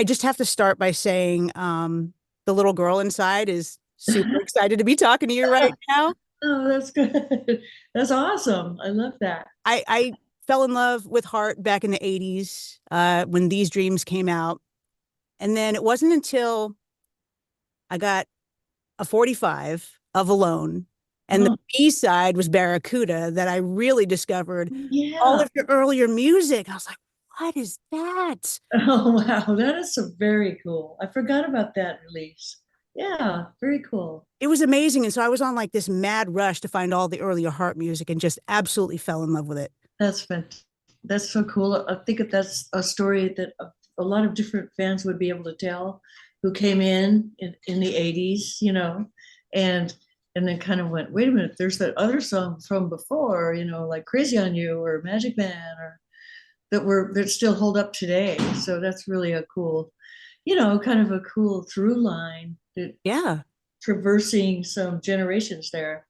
I just have to start by saying the little girl inside is super excited to be talking to you right now. Oh, that's good. That's awesome. I love that. I fell in love with Heart back in the 80s when These Dreams came out. And then it wasn't until I got a 45 of Alone and the Oh, B side was Barracuda that I really discovered all yeah. of your earlier music. I was like, what is that? Oh, wow. That is so very cool. I forgot about that release. Yeah, very cool. It was amazing. And so I was on like this mad rush to find all the earlier Heart music and just absolutely fell in love with it. That's fantastic. That's so cool. I think that that's a story that a lot of different fans would be able to tell who came in the 80s, and and then kind of went, wait a minute, there's that other song from before, like Crazy on You or Magic Man or that still hold up today. So that's really a cool, kind of a cool through line that Yeah. traversing some generations there.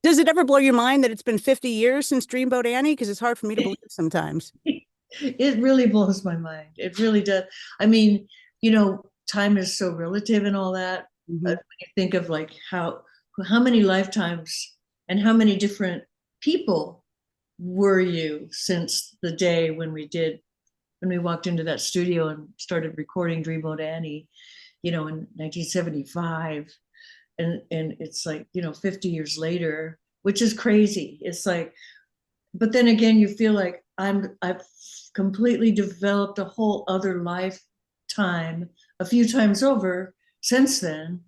Does it ever blow your mind that it's been 50 years since Dreamboat Annie? Because it's hard for me to believe sometimes. It really blows my mind. It really does. I mean, time is so relative and all that. Hmm. When you think of like how many lifetimes and how many different people were you since the day when we walked into that studio and started recording Dreamboat Annie, in 1975. And it's like, 50 years later, which is crazy. It's like, but then again, you feel like I've completely developed a whole other lifetime a few times over since then.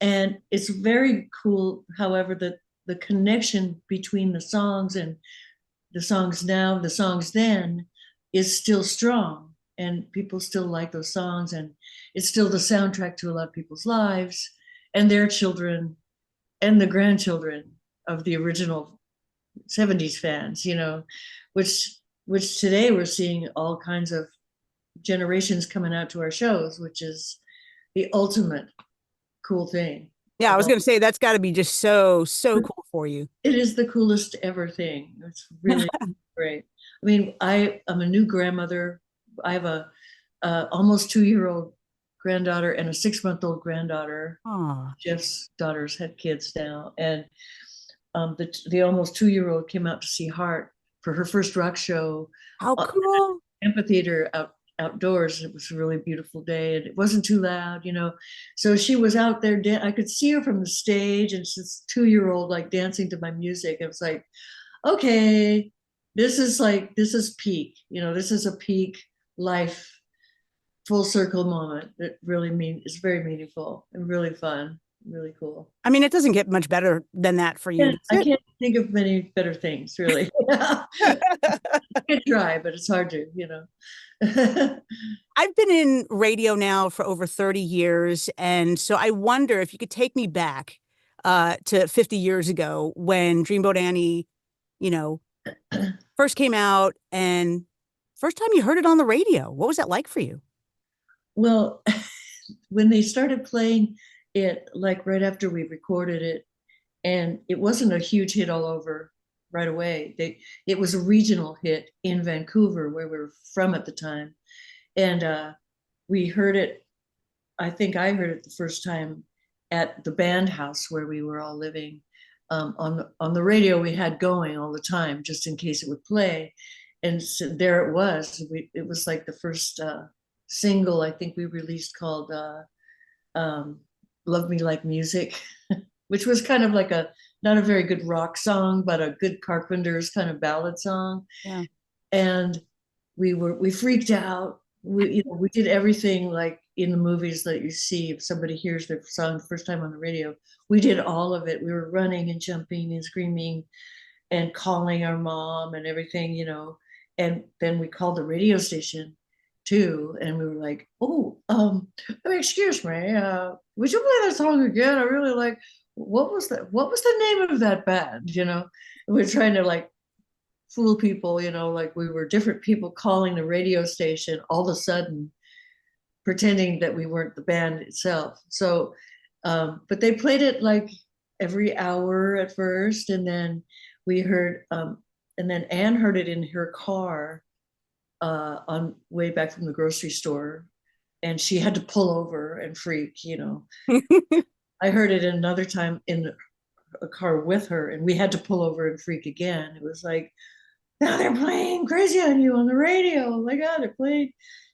And it's very cool, however, that the connection between the songs and the songs now, the songs then is still strong. And people still like those songs. And it's still the soundtrack to a lot of people's lives and their children and the grandchildren of the original 70s fans, which which today we're seeing all kinds of generations coming out to our shows, which is the ultimate cool thing Yeah, I of was all. going to say that's got to be just so, so cool for you. It is the coolest ever thing. It's really great. I mean, I'm a new grandmother. I have a almost 2 year old granddaughter and a 6 month old granddaughter. Oh, Jeff's daughters had kids now, and the almost 2 year old came out to see Heart for her first rock show, how uh, cool. amphitheater outdoors. It was a really beautiful day, and it wasn't too loud, So she was out there. I could see her from the stage, and she's 2 year old like dancing to my music. It was like, okay, this is peak. This is a peak life full circle moment that really is very meaningful and really fun, really cool. I mean, it doesn't get much better than that for you, Yeah, does I it? can't think of many better things, really. I can try, but it's hard to. I've been in radio now for over 30 years. And so I wonder if you could take me back to 50 years ago when Dreamboat Annie, you know, first came out and first time you heard it on the radio. What was that like for you? Well, when they started playing it, like right after we recorded it, and it wasn't a huge hit all over right away. It was a regional hit in Vancouver, where we were from at the time, and we heard it. I think I heard it the first time at the band house where we were all living. On the radio we had going all the time, just in case it would play, and so there it was. It was like the first single I think we released called um, "Love Me Like Music," which was kind of like a not a very good rock song, but a good Carpenters kind of ballad song. Yeah. And we freaked out. We did everything like in the movies that you see if somebody hears their song the first time on the radio. We did all of it. We were running and jumping and screaming and calling our mom and everything, And then we called the radio station too, and we were like, "Oh, excuse me, would you play that song again? I really like. What was that? What was the name of that band? And we're trying to like fool people, like we were different people calling the radio station all of a sudden, pretending that we weren't the band itself. So, but they played it like every hour at first, and then we heard, and then Anne heard it in her car on way back from the grocery store. and she had to pull over and freak, you know. I heard it another time in a car with her, and we had to pull over and freak again. It was like, now they're playing Crazy on You on the radio. Oh my God, they're playing,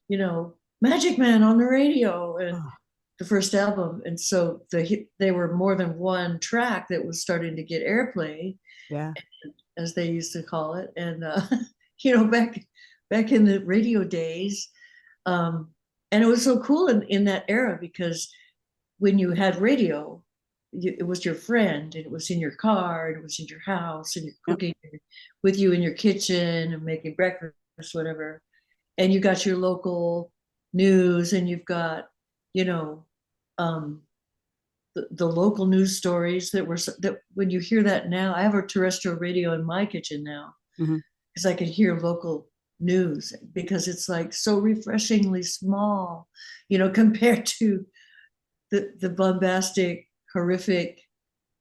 you know, Magic Man on the radio, and Oh, the first album. And so they were more than one track that was starting to get airplay, yeah. as they used to call it. And you know, back in the radio days, um, and it was so cool in that era because when you had radio, it was your friend, and it was in your car, and it was in your house, and you're Yep. cooking with you in your kitchen and making breakfast, whatever. And you got your local news, and you've got, you know, um, the local news stories that when you hear that now, I have a terrestrial radio in my kitchen now Mhm. because I could hear local news because it's like so refreshingly small, you know, compared to the bombastic, horrific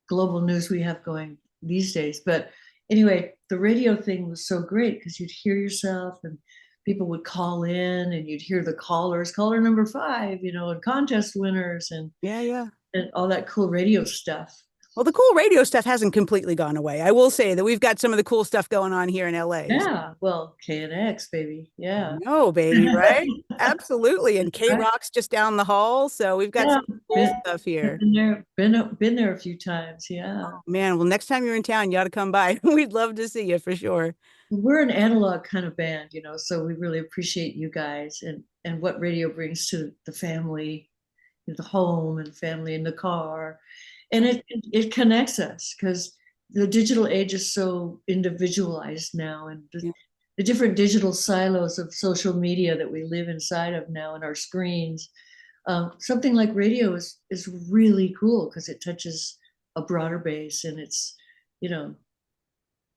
global news we have going these days. But anyway, the radio thing was so great because you'd hear yourself, and people would call in, and you'd hear the callers, caller number 5, you know, and contest winners, Yeah, yeah. and all that cool radio stuff. Well, the cool radio stuff hasn't completely gone away. I will say that we've got some of the cool stuff going on here in LA. Yeah, well, KNX, baby. Yeah. No, baby, right? Absolutely. And K Right? Rock's just down the hall. So we've got Yeah. some cool stuff here. Been there a few times. Yeah. Man, well, next time you're in town, you ought to come by. We'd love to see you for sure. We're an analog kind of band, you know, so we really appreciate you guys and what radio brings to the family, the home and family in the car. And it connects us because the digital age is so individualized now, and Yeah. the different digital silos of social media that we live inside of now in our screens. Something like radio is really cool because it touches a broader base, and it's, you know,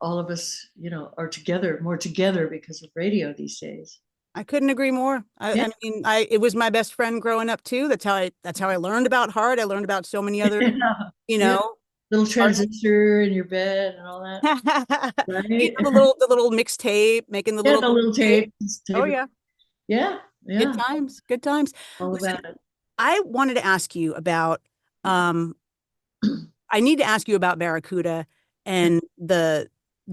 all of us, you know, are together, more together because of radio these days. I couldn't agree more. Yeah. I mean, it was my best friend growing up too. That's how I learned about Heart. I learned about so many other, Yeah. you Yeah. know, Little artists. transistor in your bed and all that, You right? know, the little mixtape, making the Yeah, little the little tape. tape, Oh tape. yeah. Yeah, Good yeah, times, good times. all Listen, about it. I wanted to ask you about um I need to ask you about Barracuda and the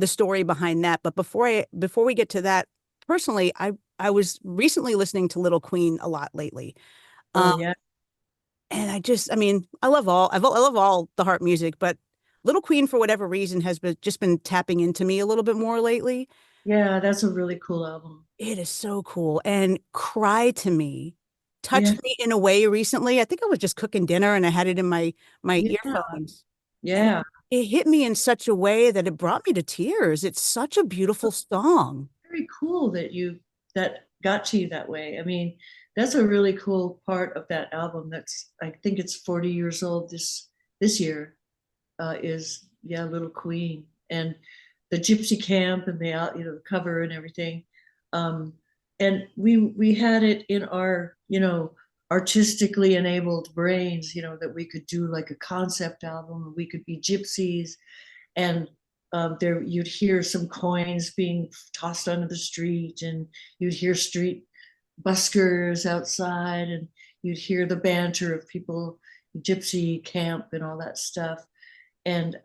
story behind that. But before we get to that, personally, I was recently listening to Little Queen a lot lately. Oh Um, yeah, and I mean, I love all the Heart music, but Little Queen, for whatever reason, has been tapping into me a little bit more lately. yeah. That's a really cool album. It is so cool. And Cry to Me Yeah, touched me in a way recently. I think I was just cooking dinner and I had it in my yeah, earphones. And yeah. it hit me in such a way that it brought me to tears. It's such a beautiful song. Very cool that you that got to you that way. I mean, that's a really cool part of that album. That's, I think it's 40 years old this year. Is, yeah, Little Queen, and the Gypsy Camp, and the you know, the cover and everything. Um, and we had it in our, you know, artistically enabled brains, you know, that we could do like a concept album, and we could be gypsies, and there you'd hear some coins being tossed onto the street, and you'd hear street buskers outside, and you'd hear the banter of people, gypsy camp and all that stuff. And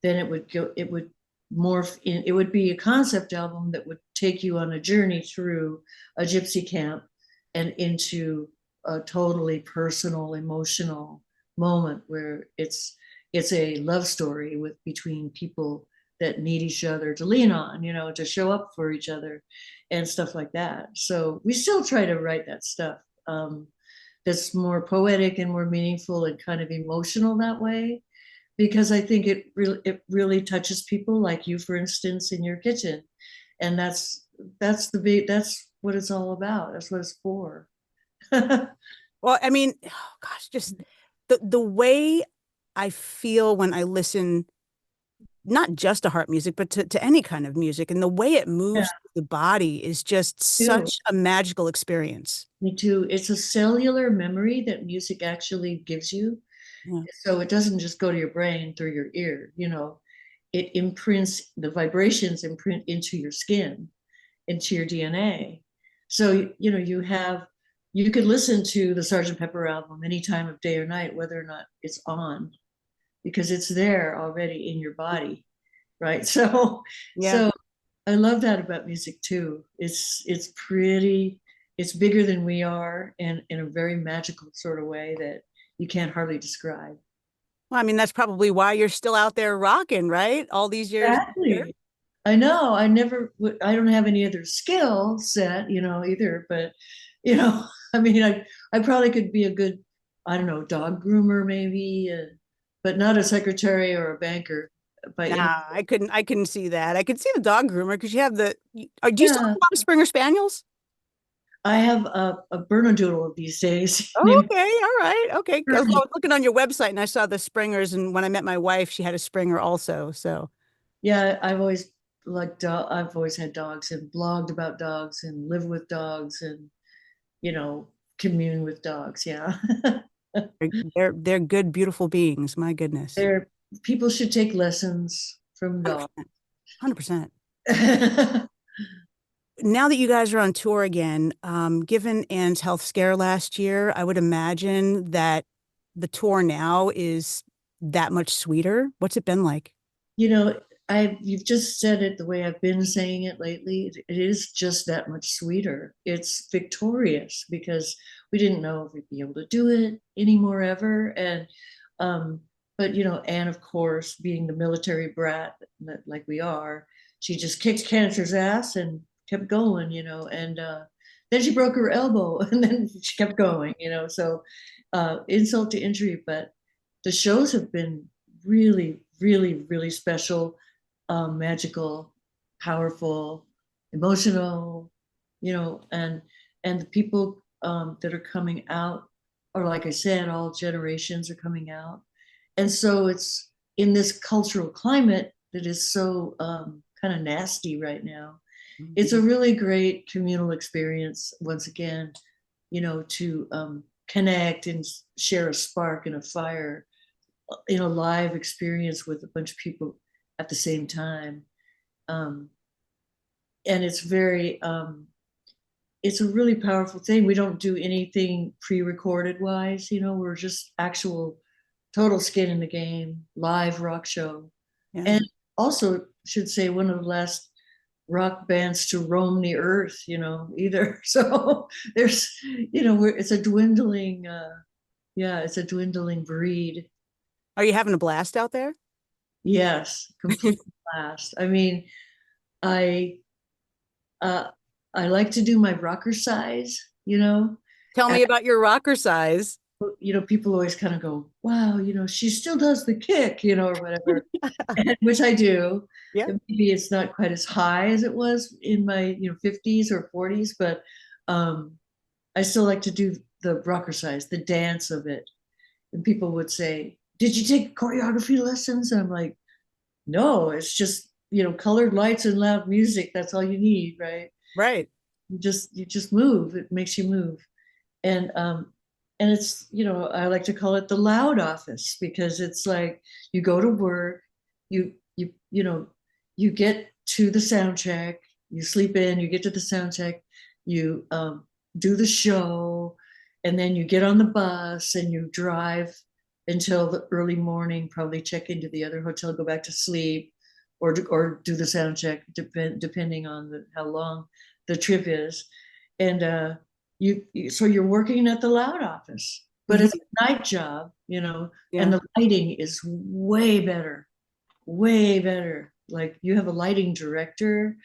then it would morph in, it would be a concept album that would take you on a journey through a gypsy camp and into a totally personal, emotional moment where it's a love story with between people that need each other to lean on, you know, to show up for each other and stuff like that. So we still try to write that stuff, that's more poetic and more meaningful and kind of emotional that way, because I think it really touches people like you, for instance, in your kitchen, and that's what it's all about. That's what it's for. Well, I mean, oh gosh, just the way I feel when I listen, not just to Heart music, but to any kind of music, and the way it Yeah, moves through the body is just too. such a magical experience. Me too. It's a cellular memory that music actually gives you. Yeah. So it doesn't just go to your brain through your ear, you know, it imprints, the vibrations imprint into your skin, into your DNA. So, you know, you have you could listen to the Sgt. Pepper album any time of day or night, whether or not it's on, because it's there already in your body, right? Yeah. So I love that about music too. It's pretty, it's bigger than we are, and in a very magical sort of way that you can't hardly describe. Well, I mean, that's probably why you're still out there rocking, right? All these years later. Exactly. I know. I don't have any other skill set, either, but, I mean, I probably could be a good, I don't know, dog groomer maybe, but not a secretary or a banker. But, Nah, I couldn't see that. I could see the dog groomer because you have do you still have yeah, a lot of Springer Spaniels? I have a Bernedoodle these days Oh, named okay, all right, okay. I was Bernie. looking on your website and I saw the Springers, and when I met my wife, she had a Springer also. So, Yeah, I've always had dogs and blogged about dogs and lived with dogs and, you know, commune with dogs. Yeah. they're good, beautiful beings. My goodness. There, people should take lessons from dogs. 100%. 100%. Now that you guys are on tour again, given Anne's health scare last year, I would imagine that the tour now is that much sweeter. What's it been like? You know, you've just said it the way I've been saying it lately. It is just that much sweeter. It's victorious because we didn't know if we'd be able to do it anymore ever. And um, but Anne, of course, being the military brat like we are, she just kicked cancer's ass and kept going, and then she broke her elbow and then she kept going, so insult to injury, but the shows have been really, really, really special, magical, powerful, emotional, and the people that are coming out are, like I said, all generations are coming out. And so it's in this cultural climate that is so kind of nasty right now. It's a really great communal experience, once again, to connect and share a spark and a fire in a live experience with a bunch of people at the same time. Um, and it's a really powerful thing. We don't do anything pre-recorded wise, we're just actual total skin in the game, live rock show. Yeah. And also should say one of the last rock bands to roam the earth, either. So there's, it's a dwindling, yeah, it's a dwindling breed. Are you having a blast out there? Yes, complete blast. I mean, I uh I like to do my rocker size, Tell and me about your rocker size. people always kind of go, wow, she still does the kick, or whatever, which I do. Yeah. Maybe it's not quite as high as it was in my 50s or 40s, but I still like to do the rocker size, the dance of it. And people would say, did you take choreography lessons? And I'm like, no, it's just, colored lights and loud music. That's all you need, right? Right. You just move. It makes you move. And it's, I like to call it the loud office, because it's like you go to work, you get to the sound check, you sleep in, you get to the sound check, you do the show, and then you get on the bus and you drive until the early morning, probably check into the other hotel, go back to sleep, or do the sound check, depending on how long the trip is. And so you're working at the loud office, but Mhm. it's a night job, and Yeah. the lighting is way better, way better. Like you have a lighting director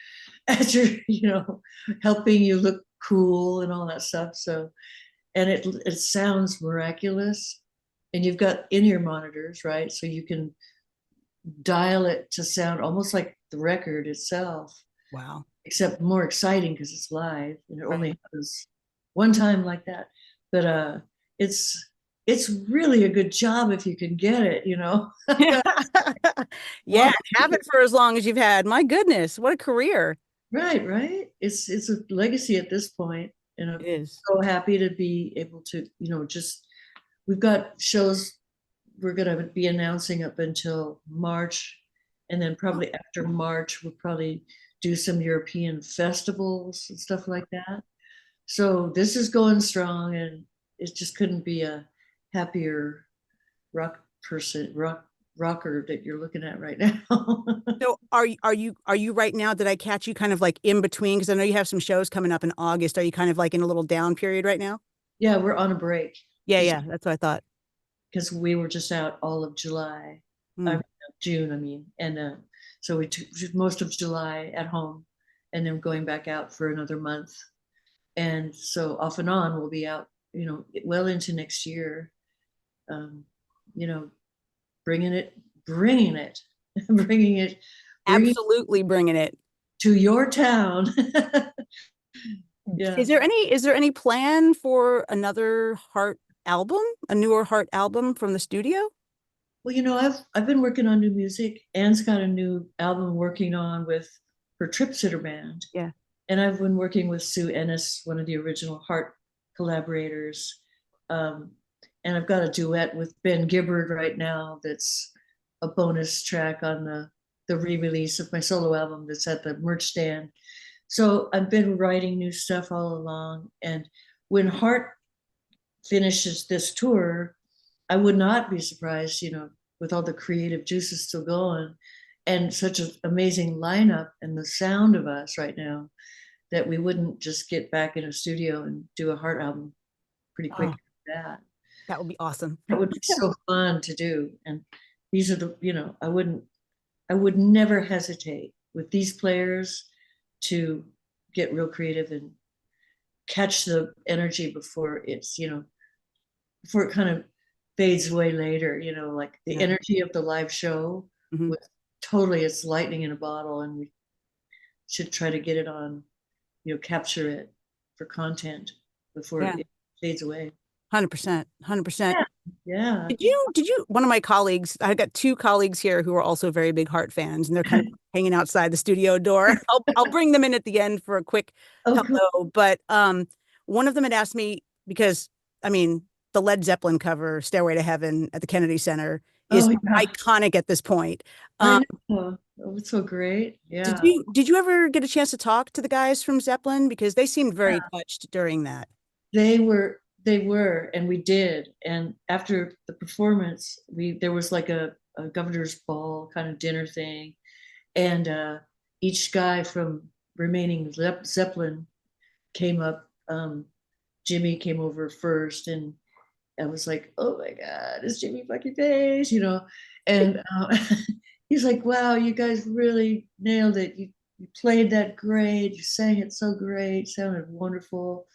as you're, helping you look cool and all that stuff. So, and it sounds miraculous. And you've got in-ear monitors, right? So you can dial it to sound almost like the record itself, Wow. except more exciting because it's live and it Right. only happens one time like that. But it's it's really a good job if you can get it, Yeah, Well, have it for as long as you've had. My goodness, what a career. right, right. It's a legacy at this point, and It I'm is. so happy to be able to, just we've got shows we're going to be announcing up until March, and then probably after March we'll probably do some European festivals and stuff like that. So this is going strong, and it just couldn't be a happier rocker that you're looking at right now. So are you right now? Did I catch you kind of like in between? Because I know you have some shows coming up in August. Are you kind of like in a little down period right now? Yeah, we're on a break Yeah, yeah, that's what I thought. because we were just out all of July, I Hmm. mean, June, I mean, and so we took most of July at home, and then going back out for another month, and so off and on we'll be out, well into next year, um, you know, bringing it, bringing it, bringing it, bringing it Absolutely bringing it. to your town. Yeah. Is there any plan for another Heart album, a newer Heart album from the studio? Well, I've been working on new music. Anne's got a new album working on with her Trip Sitter band, Yeah. and I've been working with Sue Ennis, one of the original Heart collaborators. Um, and I've got a duet with Ben Gibbard right now. That's a bonus track on the re-release of my solo album that's at the merch stand. So I've been writing new stuff all along. And when Heart finishes this tour, I would not be surprised, with all the creative juices still going and such an amazing lineup and the sound of us right now, that we wouldn't just get back in a studio and do a Heart album pretty quick Oh, after that. that would be awesome. That would be so fun to do. And these are I would never hesitate with these players to get real creative and catch the energy before it kind of fades away later, like the Yeah. energy of the live show Hmm. was totally, it's lightning in a bottle, and we should try to get it on, capture it for content before Yeah. it fades away. 100%. 100%. Yeah. Yeah. Did you, one of my colleagues, I got two colleagues here who are also very big Heart fans, and they're kind of hanging outside the studio door. I'll bring them in at the end for a quick Oh, cool. hello. But one of them had asked me because, I mean, the Led Zeppelin cover, Stairway to Heaven at the Kennedy Center, is Oh, yeah. iconic at this point. I Um, know. Oh, it's so great. did Yeah. you did you ever get a chance to talk to the guys from Zeppelin? Because they seemed very Yeah. touched during that. They were, and we did. And after the performance, there was like a governor's ball kind of dinner thing. And each guy from remaining Zeppelin came up. Jimmy came over first, and I was like, "Oh my God, it's Jimmy fucking Page," And he's like, "Wow, you guys really nailed it. You played that great. You sang it so great. Sounded wonderful."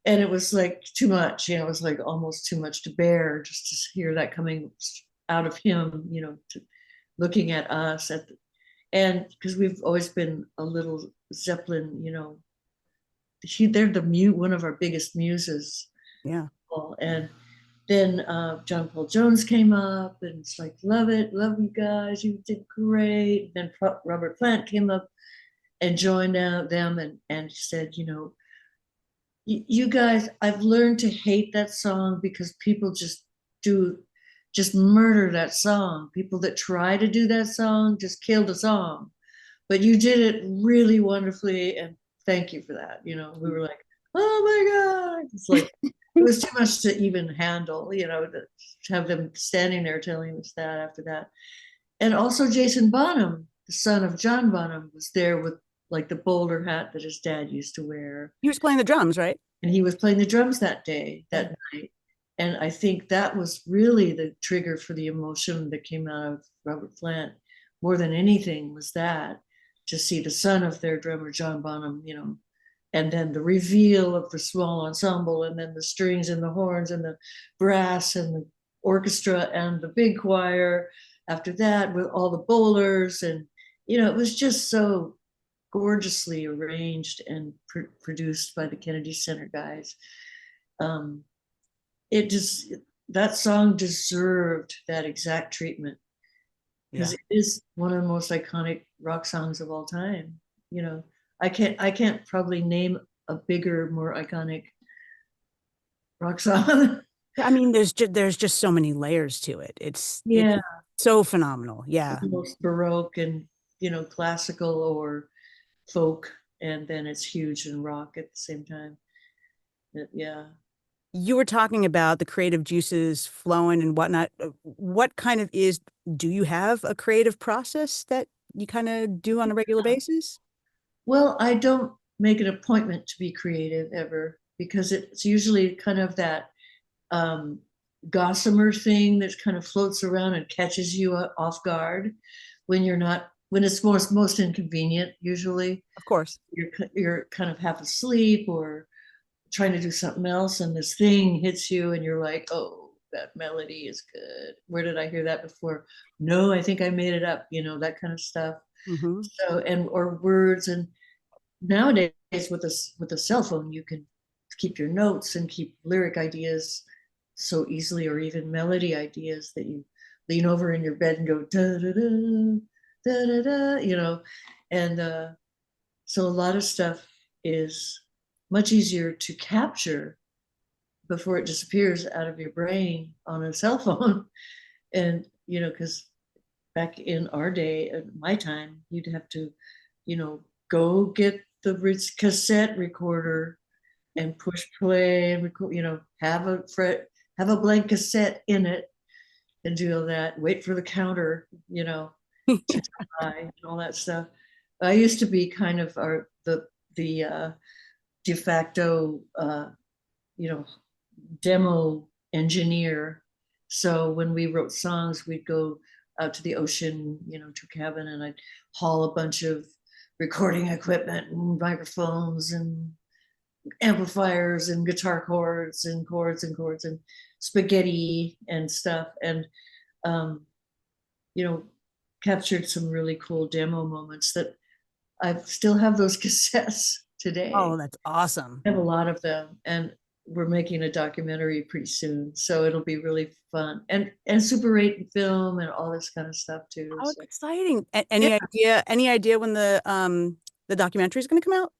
And it was like too much. It was like almost too much to bear just to hear that coming out of him. Looking at us and because we've always been a little Zeppelin. They're one of our biggest muses. Yeah. And then John Paul Jones came up, and it's like, love it, love you guys, you did great. Then Robert Plant came up and joined them, and said, you guys, I've learned to hate that song because people just murder that song. People that try to do that song just kill the song. But you did it really wonderfully, and thank you for that. We were like, oh my God. It's like it was too much to even handle, to have them standing there telling us that after that. And also Jason Bonham, the son of John Bonham, was there with like the bowler hat that his dad used to wear. He was playing the drums, right? And he was playing the drums that day, Yeah. that night. And I think that was really the trigger for the emotion that came out of Robert Plant more than anything, was that to see the son of their drummer, John Bonham, and then the reveal of the small ensemble, and then the strings and the horns and the brass and the orchestra and the big choir after that with all the bowlers. And, it was just so gorgeously arranged and produced by the Kennedy Center guys. Um, it just, that song deserved that exact treatment because Yeah. it is one of the most iconic rock songs of all time. I can't probably name a bigger, more iconic rock song. I mean, there's just so many layers to it. It's Yeah, so phenomenal. Yeah. almost baroque and classical or folk, and then it's huge and rock at the same time. Yeah. You were talking about the creative juices flowing and whatnot. What kind of is, do you have a creative process that you kind of do on a regular basis? Well, I don't make an appointment to be creative ever because it's usually kind of that um, gossamer thing that kind of floats around and catches you off guard when you're not, when it's most inconvenient. Usually, Of course. you're kind of half asleep or trying to do something else, and this thing hits you, and you're like, "Oh, that melody is good. Where did I hear that before? No, I think I made it up." That kind of stuff. Hmm. So, and or words, and nowadays with a cell phone you can keep your notes and keep lyric ideas so easily, or even melody ideas that you lean over in your bed and go da da da da da da, and so a lot of stuff is much easier to capture before it disappears out of your brain on a cell phone. And because back in our day, my time, you'd have to, go get the cassette recorder and push play and record, have a blank cassette in it and do all that. Wait for the counter, to die and all that stuff. I used to be kind of the de facto, you know, demo engineer. So when we wrote songs, we'd go out to the ocean, to a cabin, and I'd haul a bunch of recording equipment and microphones and amplifiers and guitar chords and spaghetti and stuff. And, um, you know, captured some really cool demo moments that I still have those cassettes Oh, today. that's awesome. I have a lot of them, and we're making a documentary pretty soon, so it'll be really fun, and Super 8 and film and all this kind of stuff too. How So exciting. yeah, Any idea when the documentary is going to come out?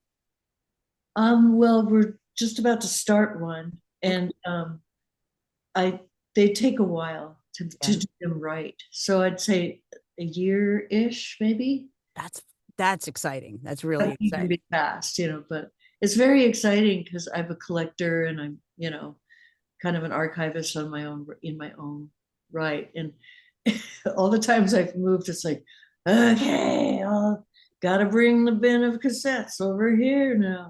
well, we're just about to start one, Okay. and I they take a while to Yeah. do them right. So I'd say a year-ish, maybe. That's that's exciting. That's That really can even exciting. be fast, but it's very exciting because I'm a collector and I'm, kind of an archivist on my own in my own right. And all the times I've moved, it's like, okay, I'll gotta bring the bin of cassettes over here now.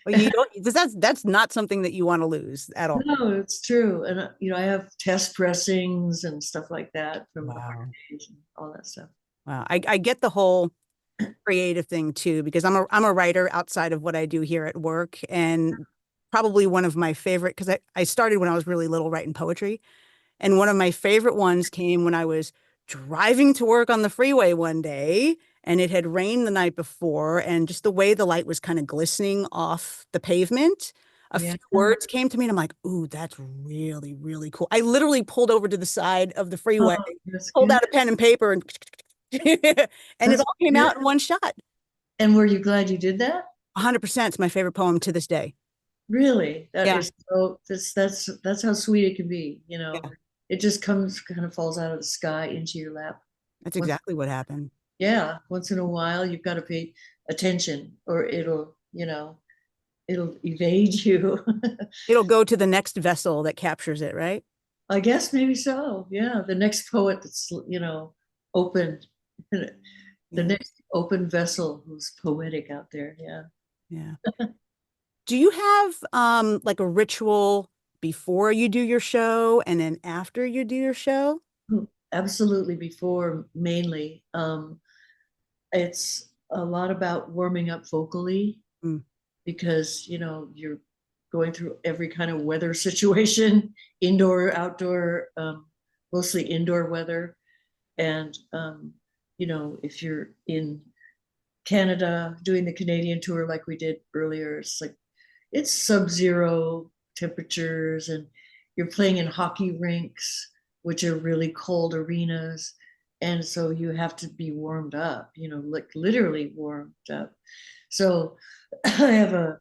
Well, you don't, because that's not something that you want to lose at all. No, it's true. And I have test pressings and stuff like that from the Wow. days and all that stuff. Wow. I get the whole creative thing too, because I'm a writer outside of what I do here at work. And probably one of my favorite, because I started when I was really little writing poetry. And one of my favorite ones came when I was driving to work on the freeway one day, and it had rained the night before, and just the way the light was kind of glistening off the pavement, a Yeah. few words came to me, and I'm like, ooh, that's really, really cool. I literally pulled over to the side of the freeway, Oh, that's pulled good. out a pen and paper, and and it That's all came good. out in one shot. And were you glad you did that? 100%. It's my favorite poem to this day. Really? That Yeah. is so that's how sweet it can be. Yeah. It just kind of falls out of the sky into your lap. That's Once, exactly what happened. yeah, once in a while you've got to pay attention or it'll evade you. It'll go to the next vessel that captures it, right? I guess maybe so. Yeah, the next poet that's, open, the Yeah. next open vessel who's poetic out there. Yeah. Yeah. Do you have like a ritual before you do your show and then after you do your show? Absolutely before mainly. It's a lot about warming up vocally Mm, because you're going through every kind of weather situation, indoor, outdoor, mostly indoor weather. And if you're in Canada doing the Canadian tour like we did earlier, it's sub-zero temperatures, and you're playing in hockey rinks, which are really cold arenas. And so you have to be warmed up, like literally warmed up. So I have a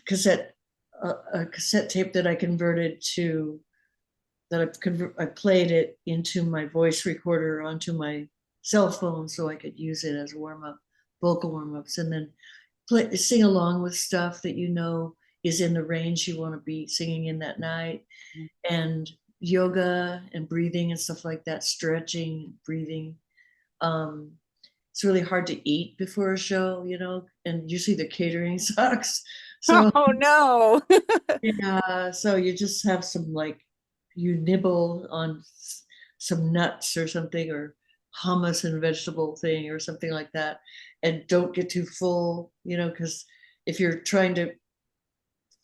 cassette a cassette tape that I converted to I played it into my voice recorder onto my cell phone so I could use it as vocal warm ups, and then sing along with stuff that is in the range you want to be singing in that night. And yoga and breathing and stuff like that, stretching, breathing. Um, it's really hard to eat before a show, and usually the catering sucks. So Oh no. yeah, so you just have some you nibble on some nuts or something, or hummus and vegetable thing or something like that, and don't get too full, because if you're trying to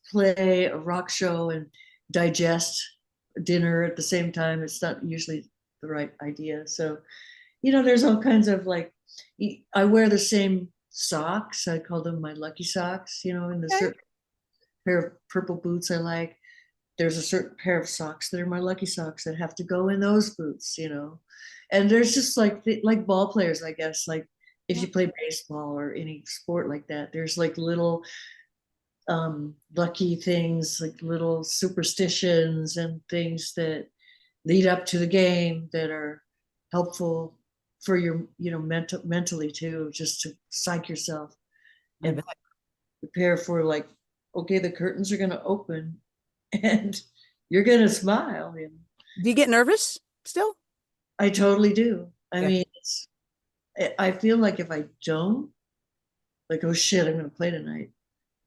play a rock show and digest dinner at the same time, it's not usually the right idea. So, there's all kinds of I wear the same socks. I call them my lucky socks, and the Okay. certain pair of purple boots I like. There's a certain pair of socks that are my lucky socks that have to go in those boots. And there's just like ball players, I guess, like if Yeah. you play baseball or any sport like that, there's like little lucky things, like little superstitions and things that lead up to the game that are helpful for your, mentally too, just to psych yourself I and bet. prepare for okay, the curtains are going to open and you're going to smile. Do you get nervous still? I totally do. I Yeah. mean, I feel like if I don't, oh shit, I'm going to play tonight.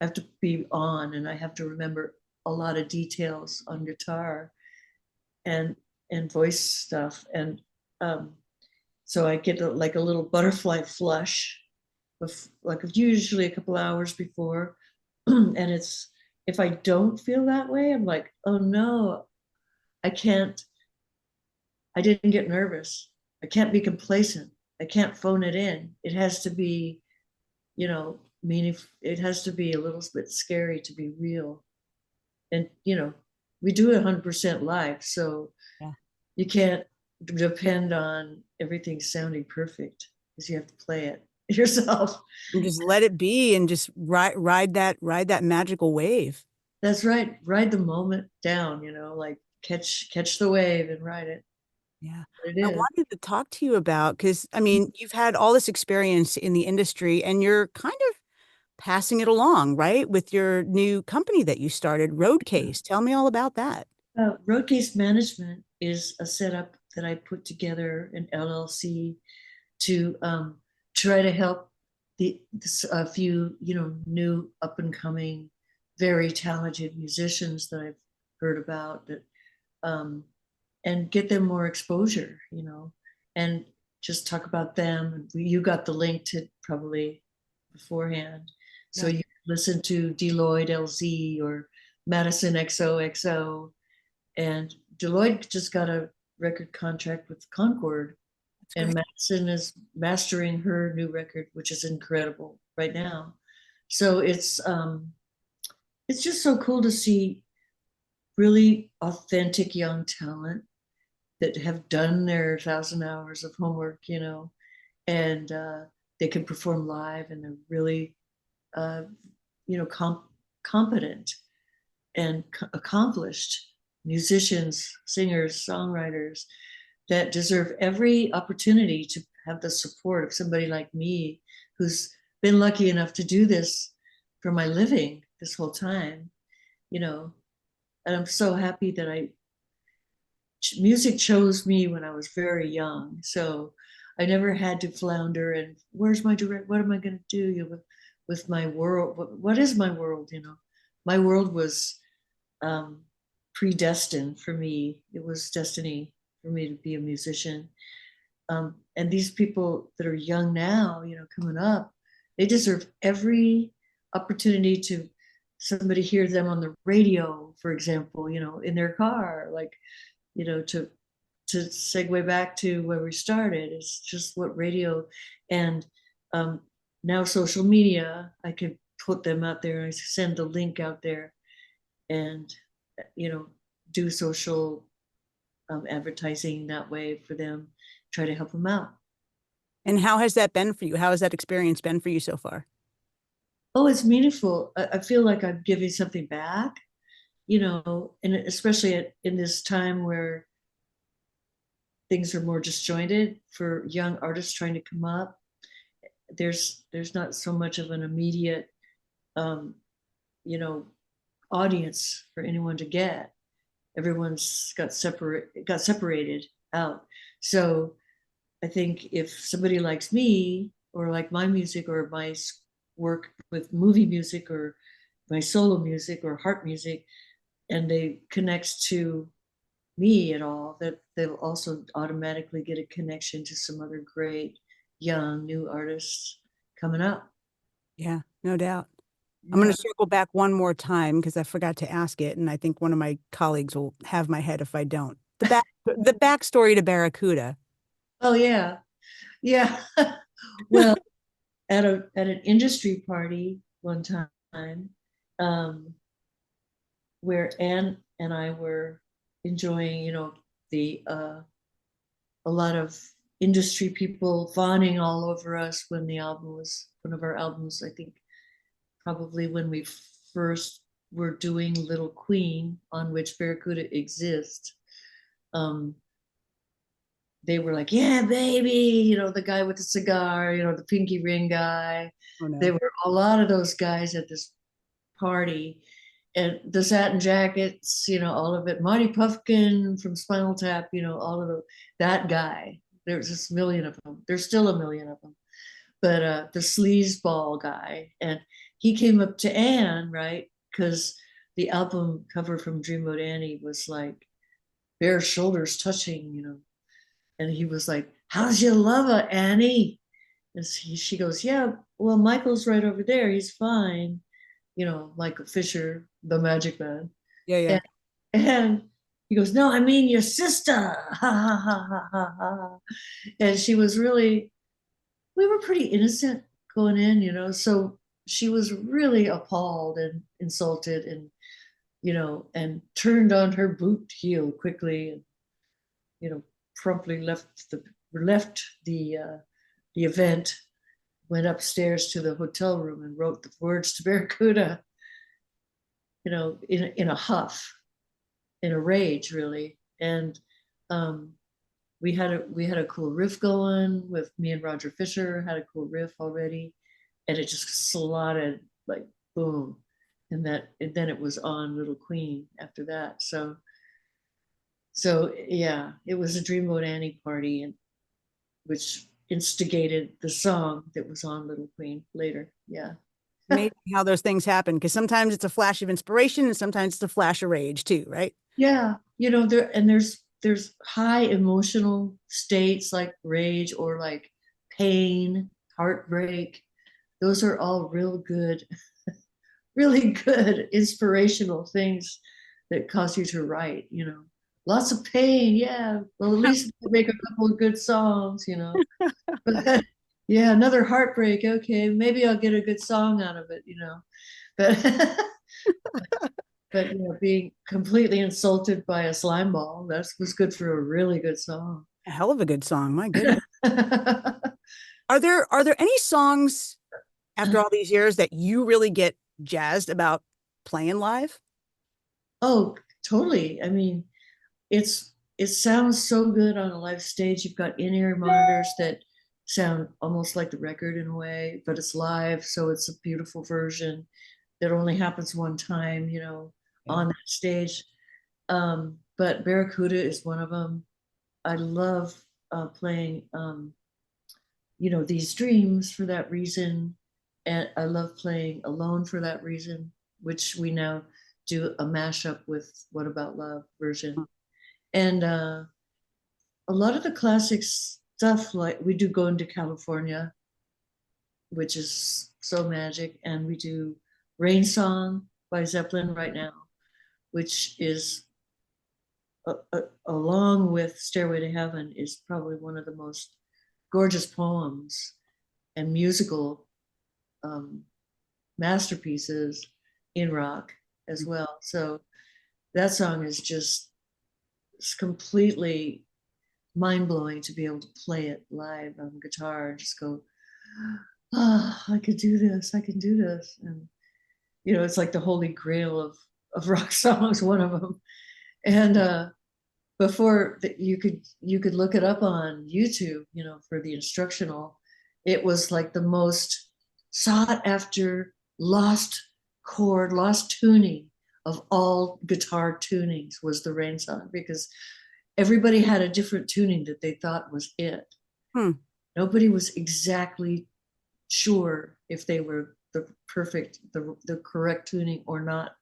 I have to be on and I have to remember a lot of details on guitar and voice stuff. And um, so I get a little butterfly flush usually a couple hours before. And it's if I don't feel that way, I'm like, oh no, I can't, I didn't get nervous. I can't be complacent. I can't phone it in. It has to be, meaning it has to be a little bit scary to be real. And, we do it 100% live. So Yeah. you can't depend on everything sounding perfect because you have to play it yourself. And just let it be and just ride that magical wave. That's right. Ride the moment down, like catch the wave and ride it. Yeah. It I is. wanted to talk to you about, because I mean, you've had all this experience in the industry and you're kind of passing it along, right? With your new company that you started, Roadcase. Tell me all about that. Roadcase Management is a setup that I put together, an LLC, to try to help a few, new up and coming, very talented musicians that I've heard about that, um, and get them more exposure, and just talk about them. And you got the link to probably beforehand, so Yes. you listen to Deloitte LZ or Madison XOXO, and Deloitte just got a record contract with Concord, That's and great. Madison is mastering her new record, which is incredible right now. So it's just so cool to see really authentic young talent that have done their 1,000 hours of homework, and they can perform live, and they're really, uh, competent and accomplished musicians, singers, songwriters that deserve every opportunity to have the support of somebody like me, who's been lucky enough to do this for my living this whole time, you know. And I'm so happy that music chose me when I was very young. So I never had to flounder and where's my direct, what am I going to do, with my world? What is my world? My world was um, predestined for me. It was destiny for me to be a musician. And these people that are young now, coming up, they deserve every opportunity to somebody hear them on the radio, for example, in their car, to segue back to where we started. It's just what radio and um, now social media, I could put them out there. I send the link out there and, you know, do social advertising that way for them, try to help them out. And how has that been for you? How has that experience been for you so far? Oh, it's meaningful. I feel like I'm giving something back, and especially in this time where things are more disjointed for young artists trying to come up. There's not so much of an immediate, um, you know, audience for anyone to get. Everyone's got separated out. So I think if somebody likes me or like my music or my work with movie music or my solo music or heart music, and they connect to me at all, that they'll also automatically get a connection to some other great young new artists coming up. Yeah, no doubt. I'm going Yeah. to circle back one more time because I forgot to ask it, and I think one of my colleagues will have my head if I don't. The backstory to Barracuda. Oh yeah. Yeah. Well, at an industry party one time, um, where Anne and I were enjoying, the a lot of industry people fawning all over us when the album was one of our albums. I think probably when we first were doing Little Queen, on which Barracuda exists. Um, they were like, "Yeah, baby," the guy with the cigar, the pinky ring guy. Oh There no. were a lot of those guys at this party, and the satin jackets, all of it. Marty Puffkin from Spinal Tap, all of that guy. There's just a million of them. There's still a million of them. But the sleazeball guy, and he came up to Anne, right? Because the album cover from Dreamboat Annie was like bare shoulders touching, and he was like, "How's your lover, Annie?" And she goes, "Yeah, well, Michael's right over there. He's fine." Michael Fisher, the Magic Man. Yeah, yeah. And, and he goes, "No, I mean your sister." Ha ha ha ha ha ha. And she was really, we were pretty innocent going in, so she was really appalled and insulted and, and turned on her boot heel quickly and, promptly left the event, went upstairs to the hotel room and wrote the words to Barracuda, in a huff, in a rage, really. And um, we had a cool riff going with me and Roger Fisher had a cool riff already, and it just slotted like boom, and then it was on Little Queen after that. So yeah, it was a Dreamboat Annie party, and which instigated the song that was on Little Queen later. Yeah. Amazing how those things happen because sometimes it's a flash of inspiration and sometimes it's a flash of rage too, right? Yeah, there's high emotional states like rage or like pain, heartbreak. Those are all real good, really good inspirational things that cause you to write. Lots of pain, yeah. Well, at least make a couple of good songs. But yeah, another heartbreak. Okay, maybe I'll get a good song out of it. But but being completely insulted by a slime ball, that was good for a really good song. A hell of a good song. My goodness. Are there any songs after all these years that you really get jazzed about playing live? Oh, totally. I mean, it sounds so good on a live stage. You've got in-ear monitors that sound almost like the record in a way, but it's live, so it's a beautiful version that only happens one time, Yeah. on that stage. But Barracuda is one of them. I love playing, These Dreams for that reason, and I love playing Alone for that reason, which we now do a mashup with What About Love version. And a lot of the classic stuff, like we do Going to California, which is so magic, and we do Rain Song by Zeppelin right now, which is along with Stairway to Heaven, is probably one of the most gorgeous poems and musical um, masterpieces in rock as well. So that song is just, it's completely mind blowing to be able to play it live on guitar and just go, "Oh, I could do this. I can do this." And it's like the holy grail of rock songs, one of them. And before that, you could look it up on YouTube, for the instructional. It was like the most sought after lost chord, lost tuning of all guitar tunings was the rain song, because everybody had a different tuning that they thought was it. Hmm. Nobody was exactly sure if they were the correct tuning or not.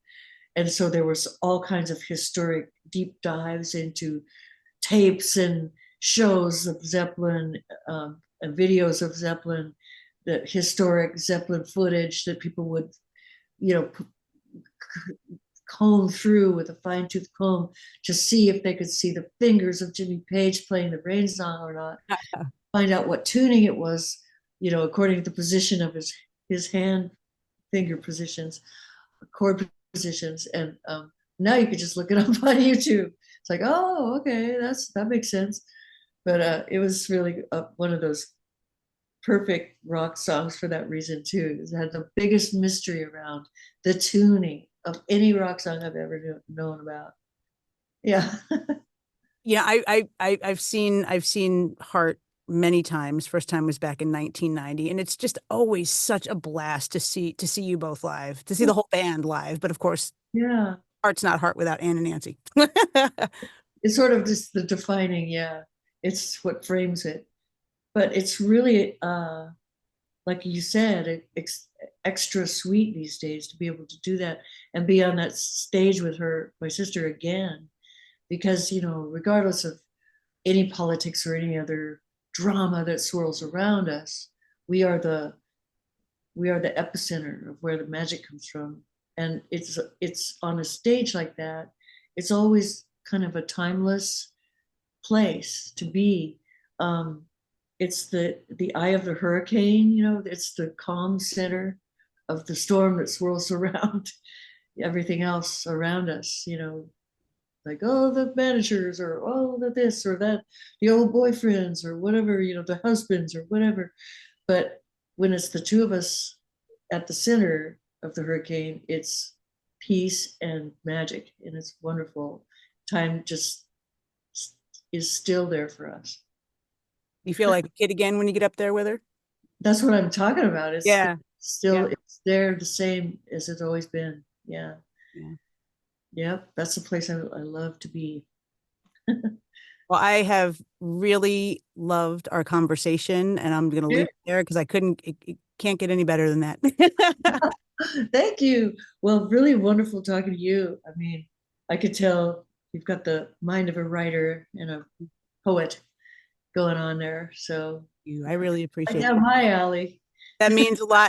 And so there was all kinds of historic deep dives into tapes and shows of Zeppelin, and videos of Zeppelin, the historic Zeppelin footage that people would, you know, comb through with a fine-tooth comb to see if they could see the fingers of Jimmy Page playing the rain song or not, find out what tuning it was, you know, according to the position of his hand finger positions, chord positions. And now you could just look it up on YouTube. It's like, oh, okay, that makes sense. But it was really one of those perfect rock songs for that reason too. It had the biggest mystery around the tuning of any rock song I've ever known about. Yeah. Yeah, I've seen Heart many times. First time was back in 1990, and it's just always such a blast to see you both live, to see the whole band live. But of course, Yeah. Heart's not Heart without Ann and Nancy. It's sort of just the defining, yeah. It's what frames it. But it's really like you said, extra sweet these days to be able to do that and be on that stage with her, my sister, again, because, you know, regardless of any politics or any other drama that swirls around us, we are the epicenter of where the magic comes from. And it's on a stage like that, it's always kind of a timeless place to be. It's the eye of the hurricane, you know, it's the calm center of the storm that swirls around everything else around us, you know, like, oh, the managers, or oh, the this or that, the old boyfriends or whatever, you know, the husbands or whatever. But when it's the two of us at the center of the hurricane, it's peace and magic, and it's wonderful. Time just is still there for us. You feel like a kid again when you get up there with her? That's what I'm talking about. It's Yeah. still, Yeah. it's there the same as it's always been. Yeah. Yeah. Yep. That's the place I love to be. Well, I have really loved our conversation, and I'm going to Yeah. leave it there because it can't get any better than that. Thank you. Well, really wonderful talking to you. I mean, I could tell you've got the mind of a writer and a poet going on there. So I really right appreciate it. down my alley. That means a lot.